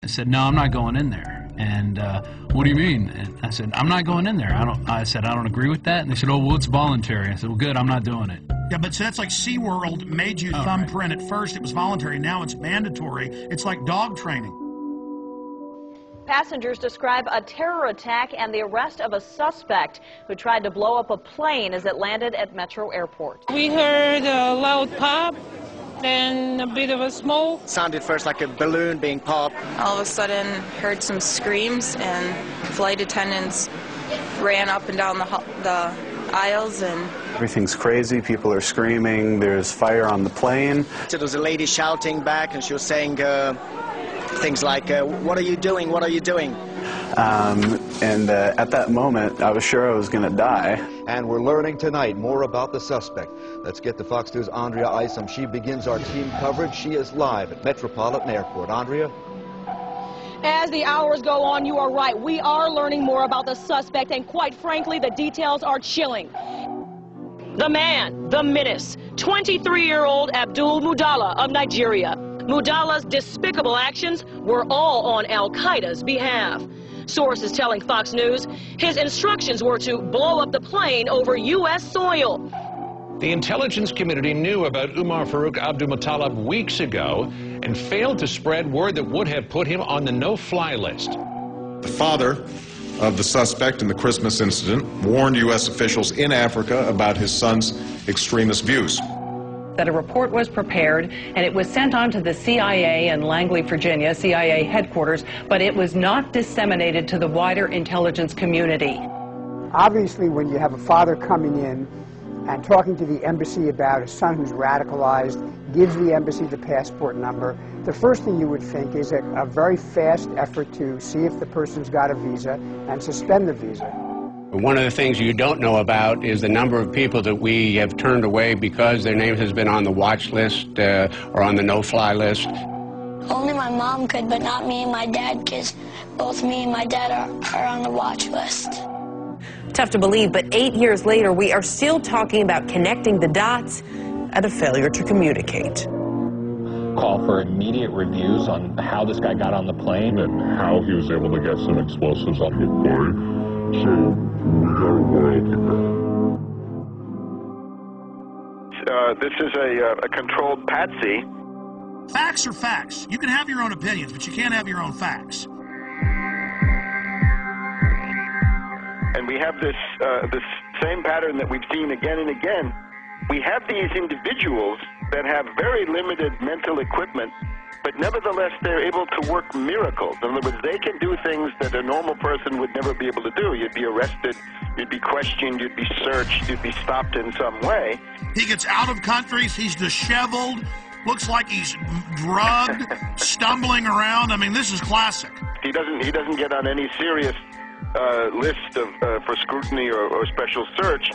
I said, no, I'm not going in there. And what do you mean? And I said, I'm not going in there. I said, I don't agree with that. And they said, oh, well, it's voluntary. I said, well, good, I'm not doing it. Yeah, but so that's like SeaWorld made you thumbprint. At first it was voluntary, now it's mandatory. It's like dog training. Passengers describe a terror attack and the arrest of a suspect who tried to blow up a plane as it landed at Metro Airport. We heard a loud pop, then a bit of a smoke. Sounded first like a balloon being popped. All of a sudden, heard some screams, and flight attendants ran up and down the aisles, and everything's crazy. People are screaming. There's fire on the plane. So there was a lady shouting back, and she was saying things like, "What are you doing? What are you doing?" At that moment, I was sure I was going to die. And we're learning tonight more about the suspect. Let's get to Fox News' Andrea Isom. She begins our team coverage. She is live at Metropolitan Airport. Andrea? As the hours go on, you are right. We are learning more about the suspect, and quite frankly, the details are chilling. The man, the menace, 23-year-old Abdul Mudala of Nigeria. Mudala's despicable actions were all on Al-Qaeda's behalf. Sources telling Fox News his instructions were to blow up the plane over U.S. soil. The intelligence community knew about Umar Farouk Abdulmutallab weeks ago and failed to spread word that would have put him on the no-fly list. The father of the suspect in the Christmas incident warned U.S. officials in Africa about his son's extremist views. That a report was prepared and it was sent on to the CIA in Langley, Virginia, CIA headquarters, but it was not disseminated to the wider intelligence community. Obviously, when you have a father coming in and talking to the embassy about a son who's radicalized, gives the embassy the passport number, the first thing you would think is a very fast effort to see if the person's got a visa and suspend the visa. One of the things you don't know about is the number of people that we have turned away because their name has been on the watch list or on the no-fly list. Only my mom could, but not me and my dad, because both me and my dad are on the watch list. Tough to believe, but 8 years later, we are still talking about connecting the dots and a failure to communicate. Call for immediate reviews on how this guy got on the plane and how he was able to get some explosives on the plane. So we got a world here. This is a controlled patsy. Facts are facts. You can have your own opinions, but you can't have your own facts. And we have this same pattern that we've seen again and again. We have these individuals that have very limited mental equipment, but nevertheless they're able to work miracles. In other words, they can do things that a normal person would never be able to do. You'd be arrested, you'd be questioned, you'd be searched, you'd be stopped in some way. He gets out of countries, he's disheveled, looks like he's drugged, stumbling around. I mean, this is classic. He doesn't get on any serious list of for scrutiny or special search.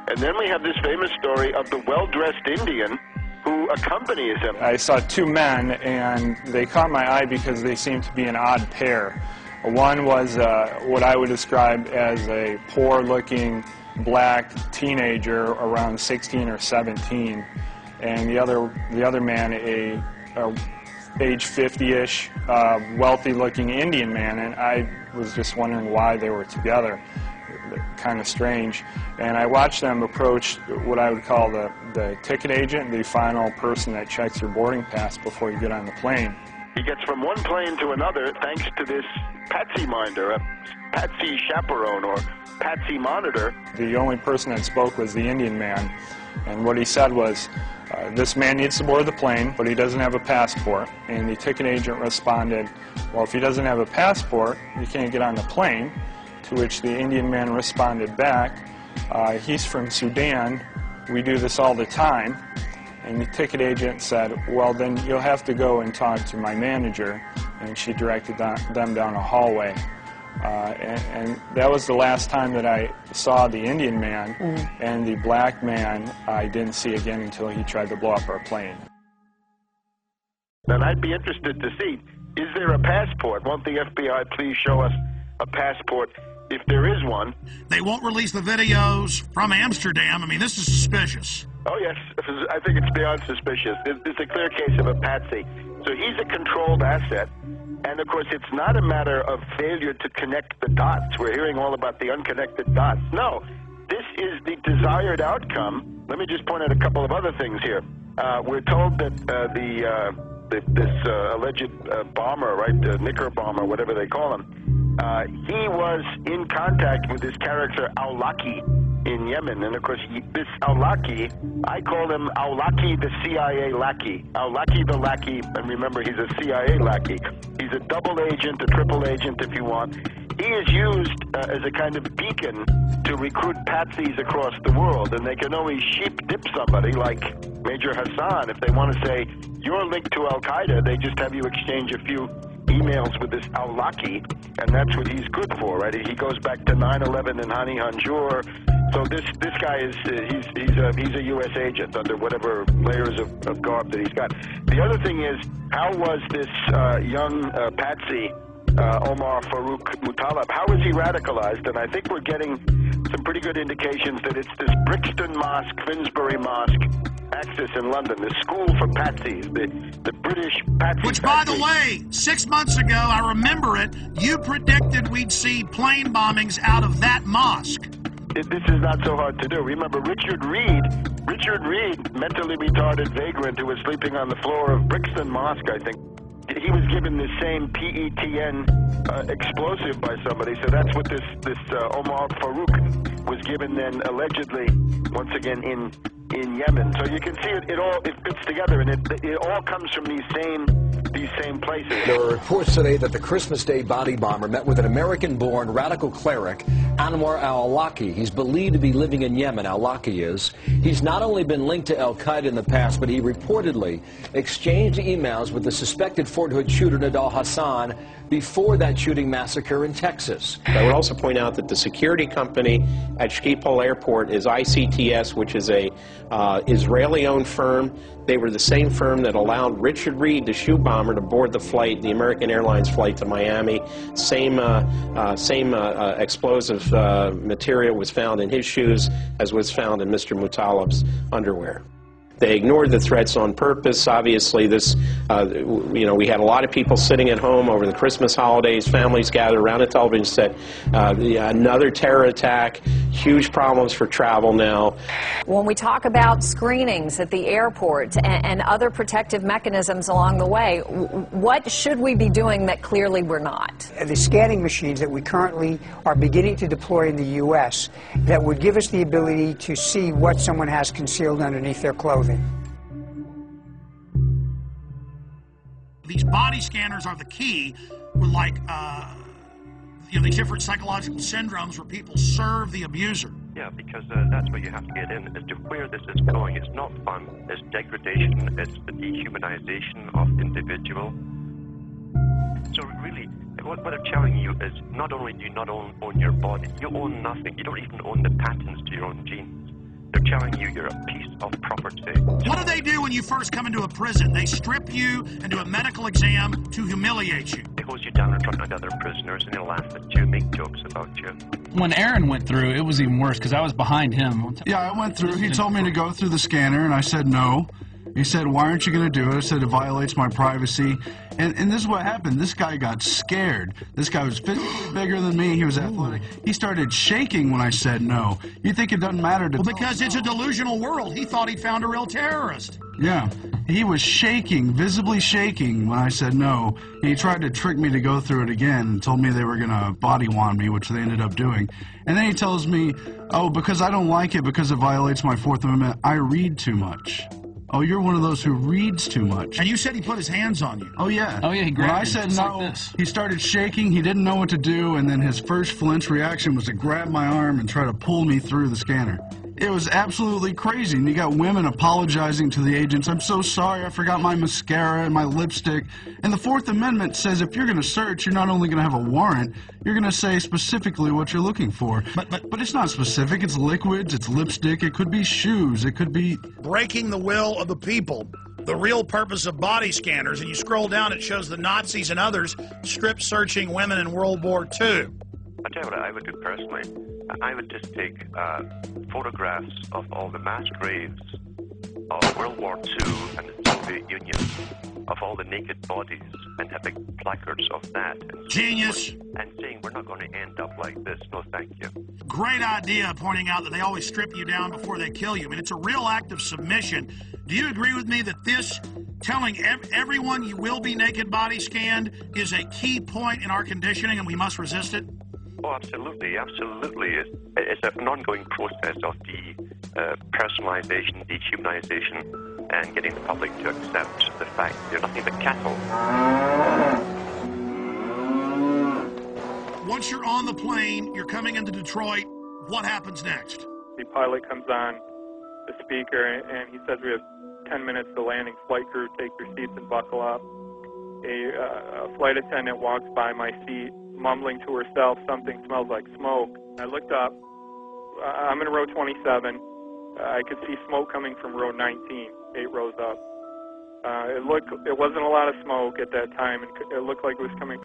And then we have this famous story of the well-dressed Indian who accompanies him. I saw two men, and they caught my eye because they seemed to be an odd pair. One was what I would describe as a poor-looking black teenager around 16 or 17, and the other man, a age 50-ish, wealthy-looking Indian man, and I was just wondering why they were together. Kind of strange. And I watched them approach what I would call the ticket agent, the final person that checks your boarding pass before you get on the plane. He gets from one plane to another thanks to this patsy minder, a patsy chaperone or patsy monitor. The only person that spoke was the Indian man, and what he said was, this man needs to board the plane, but he doesn't have a passport. And the ticket agent responded, well, if he doesn't have a passport, he can't get on the plane. To which the Indian man responded back, he's from Sudan, we do this all the time. And the ticket agent said, well, then you'll have to go and talk to my manager. And she directed them down a hallway. And that was the last time that I saw the Indian man, and the black man I didn't see again until he tried to blow up our plane. And I'd be interested to see, is there a passport? Won't the FBI please show us a passport if there is one? They won't release the videos from Amsterdam. I mean, this is suspicious. Oh, yes. I think it's beyond suspicious. It's a clear case of a patsy. So he's a controlled asset. And of course, it's not a matter of failure to connect the dots. We're hearing all about the unconnected dots. No, this is the desired outcome. Let me just point out a couple of other things here. We're told that this alleged bomber, right, Knicker bomber, whatever they call him, he was in contact with this character Awlaki in Yemen. And of course, this Awlaki, I call him Awlaki the CIA lackey. Awlaki the lackey, and remember, he's a CIA lackey. He's a double agent, a triple agent if you want. He is used as a kind of beacon to recruit patsies across the world, and they can always sheep dip somebody like Major Hassan. If they want to say, you're linked to Al-Qaeda, they just have you exchange a few emails with this Awlaki, and that's what he's good for, right? He goes back to 9/11 and Hani Hanjour. So this guy is he's a U.S. agent under whatever layers of garb that he's got. The other thing is, how was this young patsy Omar Farouk Mutalab, how is he radicalized? And I think we're getting some pretty good indications that it's this Brixton Mosque, Finsbury Mosque axis in London, the school for patsies, the British patsy. Which, by the way, 6 months ago, I remember it, you predicted we'd see plane bombings out of that mosque. This is not so hard to do. Remember Richard Reed, mentally retarded vagrant who was sleeping on the floor of Brixton Mosque, I think. He was given the same PETN explosive by somebody, so that's what this Omar Farouk was given then, allegedly, once again in Yemen. So you can see it fits together, and it all comes from these same places. There are reports today that the Christmas Day body bomber met with an American-born radical cleric, Anwar al-Awlaki. He's believed to be living in Yemen, al-Awlaki is. He's not only been linked to al-Qaeda in the past, but he reportedly exchanged emails with the suspected Fort Hood shooter Nidal Hassan before that shooting massacre in Texas. I would also point out that the security company at Schiphol Airport is ICTS, which is a Israeli-owned firm. They were the same firm that allowed Richard Reed, the shoe bomber, to board the flight, the American Airlines flight to Miami. Same explosive material was found in his shoes as was found in Mr. Mutalab's underwear. They ignored the threats on purpose. Obviously, this, we had a lot of people sitting at home over the Christmas holidays, families gathered around a television set. Another terror attack, huge problems for travel now. When we talk about screenings at the airport and other protective mechanisms along the way, what should we be doing that clearly we're not? The scanning machines that we currently are beginning to deploy in the U.S. that would give us the ability to see what someone has concealed underneath their clothing. These body scanners are the key. We're like, these different psychological syndromes where people serve the abuser. Yeah, because that's what you have to get in, as to where this is going. It's not fun. It's degradation. It's the dehumanization of individual. So really, what I'm telling you is not only do you not own your body, you own nothing. You don't even own the patents to your own genes. They're telling you you're a piece of property. What do they do when you first come into a prison? They strip you and do a medical exam to humiliate you. They hose you down in front of other prisoners and they laugh at you, make jokes about you. When Aaron went through, it was even worse because I was behind him. Yeah, I went through. He told me to go through the scanner, and I said no. He said, why aren't you going to do it? I said, it violates my privacy. And this is what happened. This guy got scared. This guy was physically bigger than me. He was athletic. He started shaking when I said no. You think it doesn't matter to... Well, because it's a delusional world. He thought he'd found a real terrorist. Yeah. He was shaking, visibly shaking when I said no. He tried to trick me to go through it again and told me they were going to body wand me, which they ended up doing. And then he tells me, oh, because I don't like it because it violates my Fourth Amendment, I read too much. Oh, you're one of those who reads too much. And you said he put his hands on you. Oh, yeah. Oh, yeah, he grabbed When I said no, like this. He started shaking. He didn't know what to do, and then his first flinch reaction was to grab my arm and try to pull me through the scanner. It was absolutely crazy, and you got women apologizing to the agents. I'm so sorry, I forgot my mascara and my lipstick. And the Fourth Amendment says if you're going to search, you're not only going to have a warrant, you're going to say specifically what you're looking for. But it's not specific. It's liquids, it's lipstick, it could be shoes, it could be... Breaking the will of the people. The real purpose of body scanners, and you scroll down, it shows the Nazis and others strip searching women in World War II. I'll tell you what I would do personally. I would just take photographs of all the mass graves of World War II and the Soviet Union, of all the naked bodies, and having placards of that. And Genius. And saying we're not going to end up like this. No, thank you. Great idea, pointing out that they always strip you down before they kill you. I mean, it's a real act of submission. Do you agree with me that this, telling everyone you will be naked body scanned, is a key point in our conditioning and we must resist it? Oh, absolutely, absolutely. It's an ongoing process of personalization, dehumanization, and getting the public to accept the fact that they're nothing but cattle. Once you're on the plane, you're coming into Detroit, what happens next? The pilot comes on the speaker and he says we have 10 minutes to landing. Flight crew, take your seats and buckle up. A flight attendant walks by my seat, mumbling to herself, something smells like smoke. I looked up. I'm in row 27. I could see smoke coming from row 19, 8 rows up. It wasn't a lot of smoke at that time, and it looked like it was coming